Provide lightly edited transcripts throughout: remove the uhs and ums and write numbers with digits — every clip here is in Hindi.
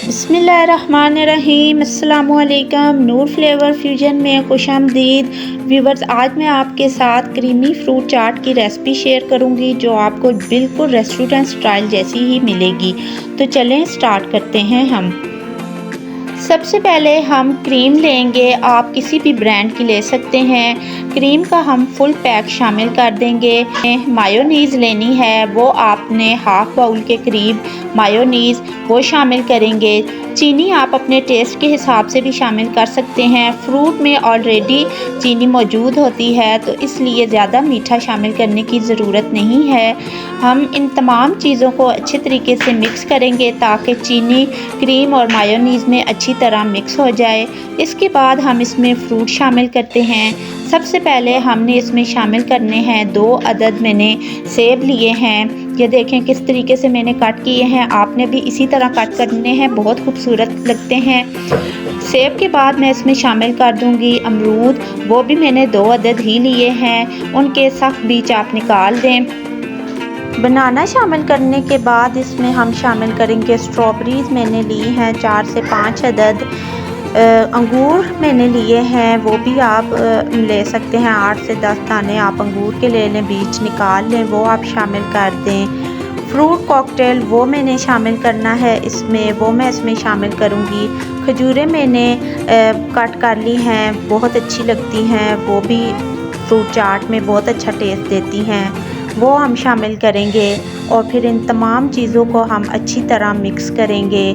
बिस्मिल्लाहिर्रहमानिर्रहीम अस्सलामुअलैकुम। नूर फ्लेवर फ्यूजन में खुशामदीद व्यूवर्स। आज मैं आपके साथ क्रीमी फ्रूट चाट की रेसिपी शेयर करूंगी जो आपको बिल्कुल रेस्टोरेंट स्टाइल जैसी ही मिलेगी। तो चलें स्टार्ट करते हैं। हम सबसे पहले हम क्रीम लेंगे, आप किसी भी ब्रांड की ले सकते हैं। क्रीम का हम फुल पैक शामिल कर देंगे। मायोनीज़ लेनी है, वो आपने हाफ बाउल के करीब मायोनीज़ वो शामिल करेंगे। चीनी आप अपने टेस्ट के हिसाब से भी शामिल कर सकते हैं। फ्रूट में ऑलरेडी चीनी मौजूद होती है तो इसलिए ज़्यादा मीठा शामिल करने की ज़रूरत नहीं है। हम इन तमाम चीज़ों को अच्छे तरीके से मिक्स करेंगे ताकि चीनी, क्रीम और मायोनीज़ में अच्छी तरह मिक्स हो जाए। इसके बाद हम इसमें फ्रूट शामिल करते हैं। सबसे पहले हमने इसमें शामिल करने हैं 2 अदद मैंने सेब लिए हैं। ये देखें किस तरीके से मैंने कट किए हैं, आपने भी इसी तरह कट करने हैं, बहुत खूबसूरत लगते हैं। सेब के बाद मैं इसमें शामिल कर दूंगी अमरूद, वो भी मैंने 2 अदद ही लिए हैं, उनके सख्त बीज आप निकाल दें। बनाना शामिल करने के बाद इसमें हम शामिल करेंगे स्ट्रॉबेरीज़, मैंने ली हैं 4 से 5 अदद। अंगूर मैंने लिए हैं, वो भी आप ले सकते हैं, 8 से 10 दाने आप अंगूर के ले लें, बीज निकाल लें, वो आप शामिल कर दें। फ्रूट कॉकटेल वो मैंने शामिल करना है इसमें, वो मैं इसमें शामिल करूँगी। खजूरें मैंने कट कर ली हैं, बहुत अच्छी लगती हैं, वो भी फ्रूट चाट में बहुत अच्छा टेस्ट देती हैं, वो हम शामिल करेंगे। और फिर इन तमाम चीज़ों को हम अच्छी तरह मिक्स करेंगे।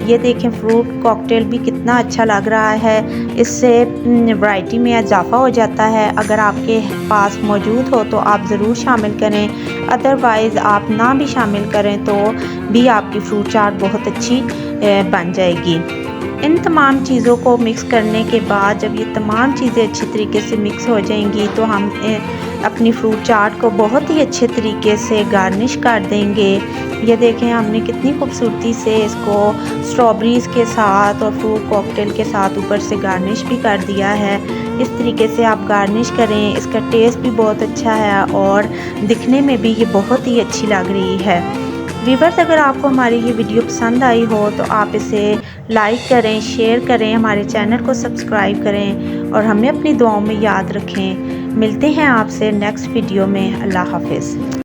ये देखें फ्रूट कॉकटेल भी कितना अच्छा लग रहा है, इससे वैरायटी में इजाफ़ा हो जाता है। अगर आपके पास मौजूद हो तो आप ज़रूर शामिल करें, अदरवाइज़ आप ना भी शामिल करें तो भी आपकी फ्रूट चाट बहुत अच्छी बन जाएगी। इन तमाम चीज़ों को मिक्स करने के बाद जब ये तमाम चीज़ें अच्छी तरीके से मिक्स हो जाएंगी तो हम अपनी फ्रूट चाट को बहुत ही अच्छे तरीके से गार्निश कर देंगे। ये देखें हमने कितनी खूबसूरती से इसको स्ट्रॉबेरीज़ के साथ और फ्रूट कॉकटेल के साथ ऊपर से गार्निश भी कर दिया है। इस तरीके से आप गार्निश करें, इसका टेस्ट भी बहुत अच्छा है और दिखने में भी ये बहुत ही अच्छी लग रही है। व्यूअर्स, अगर आपको हमारी ये वीडियो पसंद आई हो तो आप इसे लाइक करें, शेयर करें, हमारे चैनल को सब्सक्राइब करें और हमें अपनी दुआओं में याद रखें। मिलते हैं आपसे नेक्स्ट वीडियो में। अल्लाह हाफ़िज़।